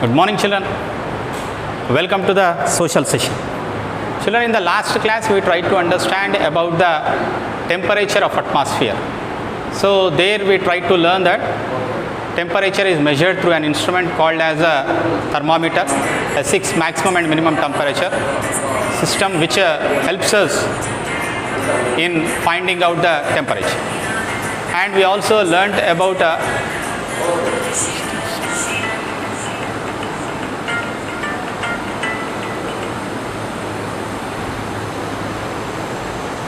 Good morning, children. Welcome to the social session. Children, in the last class we tried to understand about the temperature of atmosphere. So there we tried to learn that temperature is measured through an instrument called as a thermometer, a fixed maximum and minimum temperature system which helps us in finding out the temperature. And we also learned about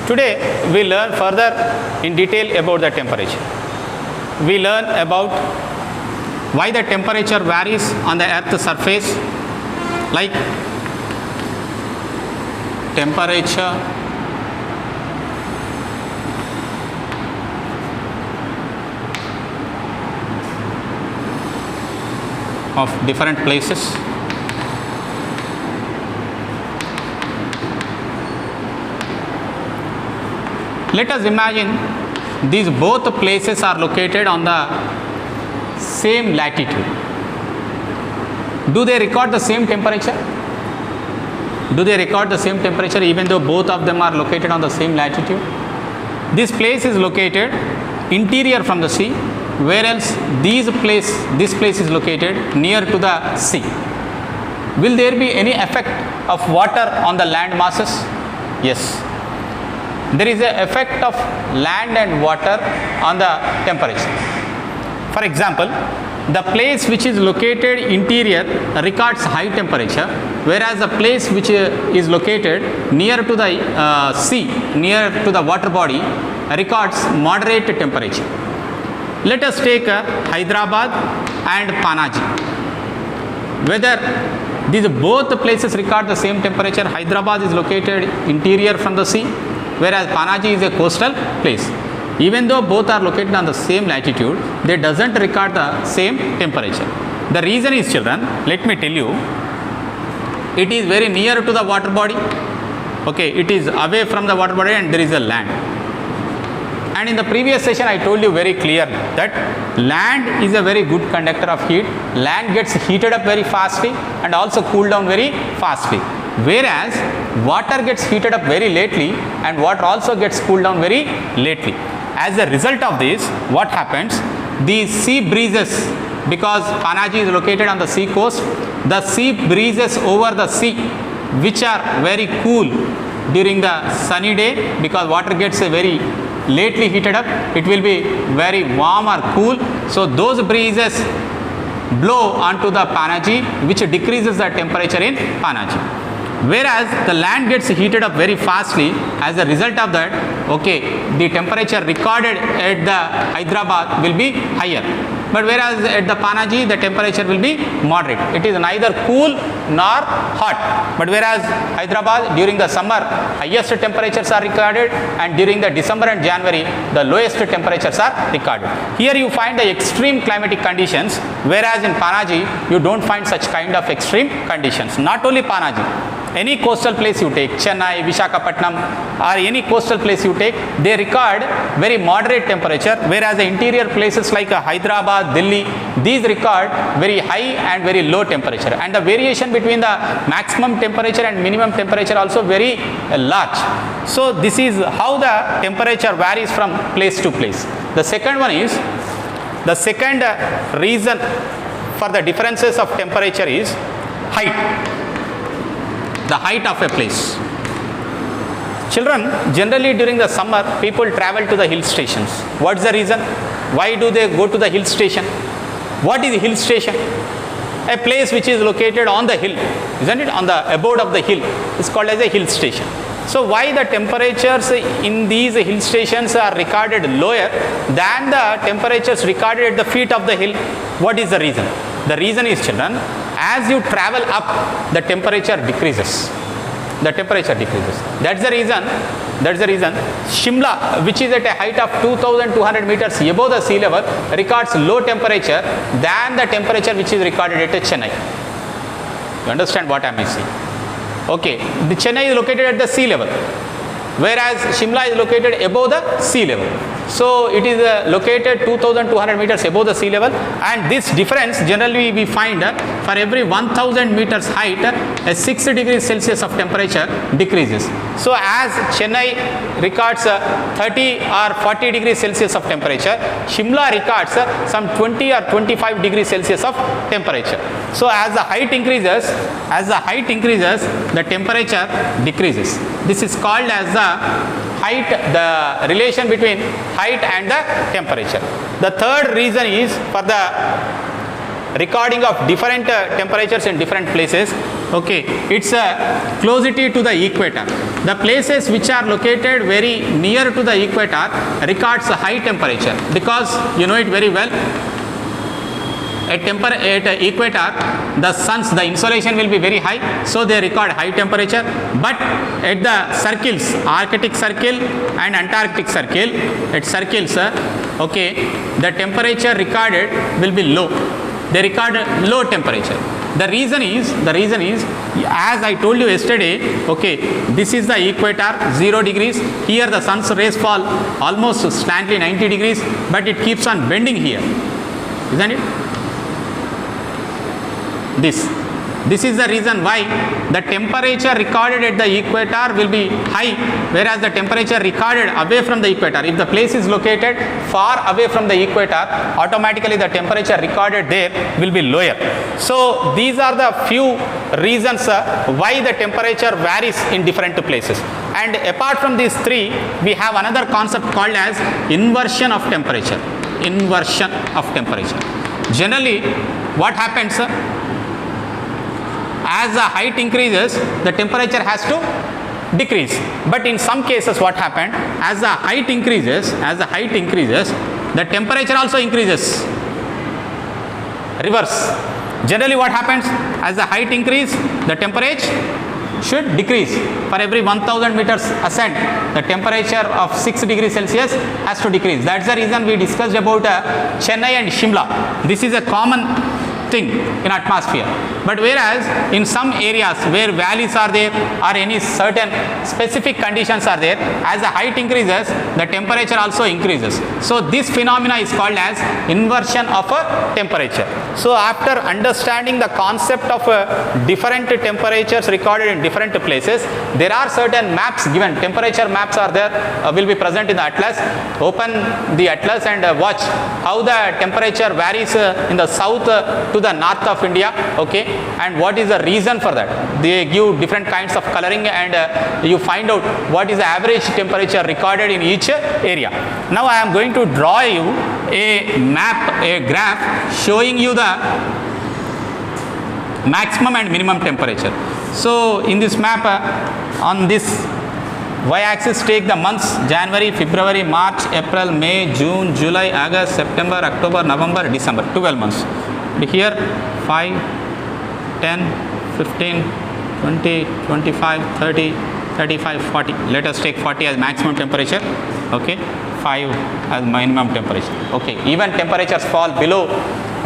today we learn further in detail about the temperature. We learn about why the temperature varies on the earth's surface, like temperature of different places. Let us imagine these both places are located on the same latitude. Do they record the same temperature? Do they record the same temperature even though both of them are located on the same latitude? This place is located interior from the sea, whereas this place is located near to the sea. Will there be any effect of water on the land masses? Yes. There is an effect of land and water on the temperature. For example, the place which is located interior records high temperature, whereas the place which is located near to the sea, near to the water body, records moderate temperature. Let us take Hyderabad and Panaji. Whether these both places record the same temperature, Hyderabad is located interior from the sea, whereas Panaji is a coastal place. Even though both are located on the same latitude, they doesn't record the same temperature. The reason is, children, let me tell you, it is very near to the water body. Okay, it is away from the water body and there is a land. And in the previous session I told you very clearly that land is a very good conductor of heat. Land gets heated up very fastly and also cooled down very fastly. Whereas water gets heated up very lately and water also gets cooled down very lately. As a result of this, what happens? The sea breezes, because Panaji is located on the sea coast, the sea breezes over the sea, which are very cool during the sunny day, because water gets very lately heated up, it will be very warm or cool. So those breezes blow onto the Panaji, which decreases the temperature in Panaji. Whereas the land gets heated up very fastly. As a result of that, okay, the temperature recorded at the Hyderabad will be higher. But whereas at the Panaji, the temperature will be moderate. It is neither cool nor hot. But whereas Hyderabad, during the summer, highest temperatures are recorded, and during the December and January, the lowest temperatures are recorded. Here you find the extreme climatic conditions, whereas in Panaji, you don't find such kind of extreme conditions. Not only Panaji, any coastal place you take, Chennai, Visakhapatnam, or any coastal place you take, they record very moderate temperature, whereas the interior places like Hyderabad, Delhi, these record very high and very low temperature. And the variation between the maximum temperature and minimum temperature also very large. So this is how the temperature varies from place to place. The second one is, the second reason for the differences of temperature is height. The height of a place. Children, generally during the summer, people travel to the hill stations. What's the reason? Why do they go to the hill station? What is a hill station? A place which is located on the hill, isn't it? On the abode of the hill is called as a hill station. So why the temperatures in these hill stations are recorded lower than the temperatures recorded at the feet of the hill? What is the reason? The reason is, children, as you travel up, the temperature decreases. The temperature decreases. That's the reason. Shimla, which is at a height of 2,200 meters above the sea level, records low temperature than the temperature which is recorded at Chennai. You understand what I am saying? Okay, the Chennai is located at the sea level, whereas Shimla is located above the sea level. So it is located 2200 meters above the sea level, and this difference generally we find for every 1000 meters height a 6 degrees Celsius of temperature decreases. So as Chennai records 30 or 40 degrees Celsius of temperature, Shimla records some 20 or 25 degrees Celsius of temperature. So as the height increases, the temperature decreases. This is called as the height, the relation between height and the temperature. The third reason is for the recording of different temperatures in different places. Okay, it's closity to the equator. The places which are located very near to the equator records a high temperature, because you know it very well. At equator, the insolation will be very high, so they record high temperature. But at the circles, Arctic Circle and Antarctic Circle, at circles, okay, the temperature recorded will be low. They record low temperature. The reason is, as I told you yesterday, okay, this is the equator, 0 degrees. Here the sun's rays fall almost slantly 90 degrees, but it keeps on bending here, isn't it? This is the reason why the temperature recorded at the equator will be high, whereas the temperature recorded away from the equator, if the place is located far away from the equator, automatically the temperature recorded there will be lower. So these are the few reasons why the temperature varies in different places. And apart from these three, we have another concept called as inversion of temperature. Inversion of temperature. Generally, what happens? As the height increases, the temperature has to decrease. But in some cases, what happened? As the height increases, the temperature also increases. Reverse. Generally, what happens? As the height increases, the temperature should decrease. For every 1000 meters ascent, the temperature of 6 degrees Celsius has to decrease. That's the reason we discussed about Chennai and Shimla. This is a common thing in atmosphere. But whereas in some areas where valleys are there or any certain specific conditions are there, as the height increases, the temperature also increases. So this phenomena is called as inversion of a temperature. So after understanding the concept of different temperatures recorded in different places, there are certain maps given. Temperature maps are there, will be present in the atlas. Open the atlas and watch how the temperature varies in the south to the north of India, okay, and what is the reason for that. They give different kinds of coloring, and you find out what is the average temperature recorded in each area. Now I am going to draw you a map, a graph showing you the maximum and minimum temperature. So in this map, on this y-axis take the months: January, February, March, April, May, June, July, August, September, October, November, December, 12 months. Here 5, 10, 15, 20, 25, 30, 35, 40. Let us take 40 as maximum temperature, okay, 5 as minimum temperature. Okay, even temperatures fall below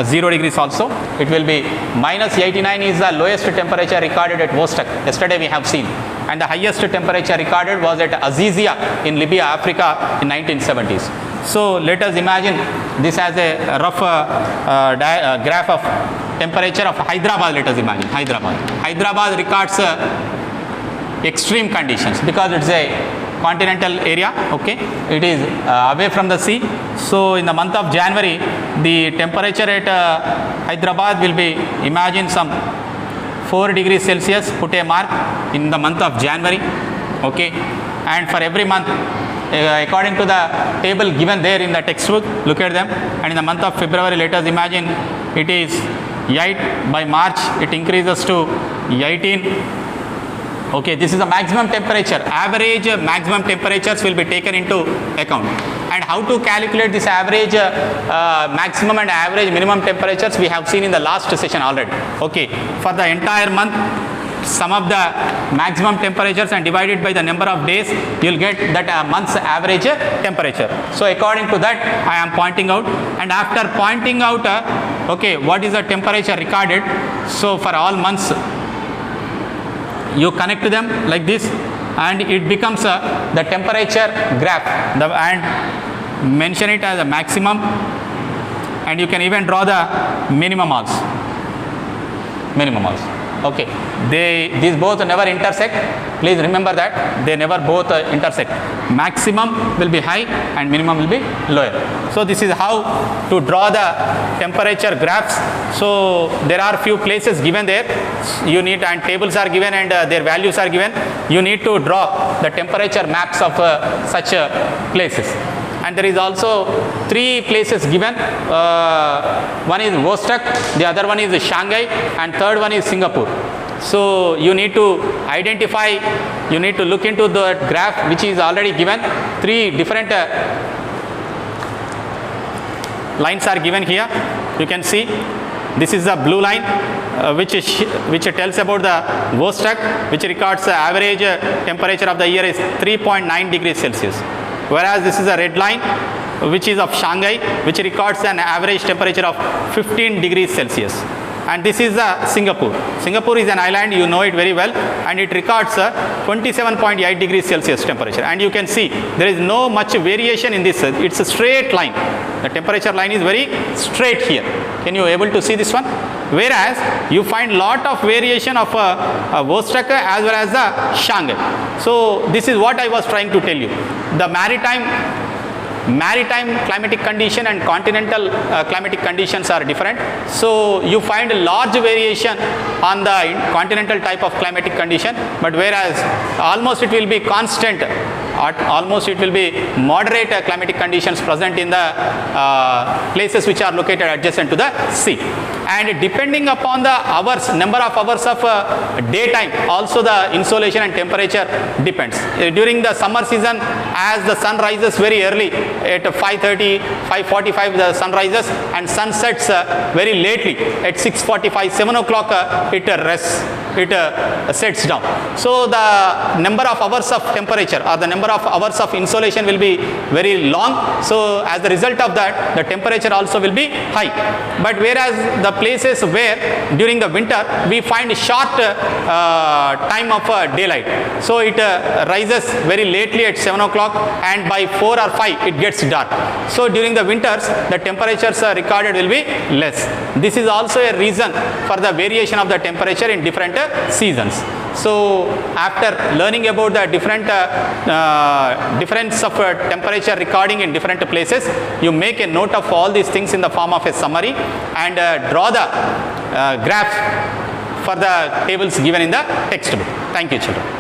0 degrees also. It will be minus 89 is the lowest temperature recorded at Vostok. Yesterday we have seen. And the highest temperature recorded was at Azizia in Libya, Africa in 1970s. So let us imagine this as a rough graph of temperature of Hyderabad. Let us imagine Hyderabad records extreme conditions because it's a continental area, okay, it is away from the sea. So in the month of January, the temperature at Hyderabad will be, imagine some 4 degrees Celsius, put a mark in the month of January, okay, and for every month according to the table given there in the textbook, look at them. And in the month of February, let us imagine it is 8, by March it increases to 18. Okay, this is the maximum temperature. Average maximum temperatures will be taken into account. And how to calculate this average maximum and average minimum temperatures we have seen in the last session already. Okay, for the entire month, sum up the maximum temperatures and divided by the number of days, you will get that month's average temperature. So according to that, I am pointing out. And after pointing out, okay, what is the temperature recorded? So for all months, you connect them like this, and it becomes the temperature graph. And mention it as a maximum, and you can even draw the minimum also. Okay, these both never intersect. Please remember that they never both intersect. Maximum will be high and minimum will be lower. So this is how to draw the temperature graphs. So there are few places given there. You need, and tables are given, and their values are given. You need to draw the temperature maps of such places. And there is also 3 places given. One is Vostok, the other one is Shanghai, and third one is Singapore. So you need to identify, you need to look into the graph which is already given. 3 different lines are given here. You can see this is the blue line which tells about the Vostok, which records the average temperature of the year is 3.9 degrees Celsius. Whereas this is a red line which is of Shanghai, which records an average temperature of 15 degrees Celsius. And this is Singapore. Singapore is an island, you know it very well, and it records 27.8 degrees Celsius temperature. And you can see there is no much variation in this. It's a straight line. The temperature line is very straight here. Can you able to see this one? Whereas you find lot of variation of Vostok as well as the Shanghai. So this is what I was trying to tell you. The maritime climatic condition and continental climatic conditions are different. So you find a large variation on the continental type of climatic condition, but whereas almost it will be constant, almost it will be moderate climatic conditions present in the places which are located adjacent to the sea. And depending upon the hours, number of hours of daytime, also the insolation and temperature depends. During the summer season, as the sun rises very early at 5:30, 5:45 the sun rises, and sun sets very lately at 6:45, 7 o'clock it rests, it sets down. So the number of hours of temperature or the number of hours of insolation will be very long. So as a result of that, the temperature also will be high. But whereas the places where during the winter we find short time of daylight, so it rises very lately at 7 o'clock, and by 4 or 5 it gets dark. So during the winters the temperatures recorded will be less. This is also a reason for the variation of the temperature in different seasons. So after learning about the different difference of temperature recording in different places, you make a note of all these things in the form of a summary and draw the graph for the tables given in the textbook. Thank you, children.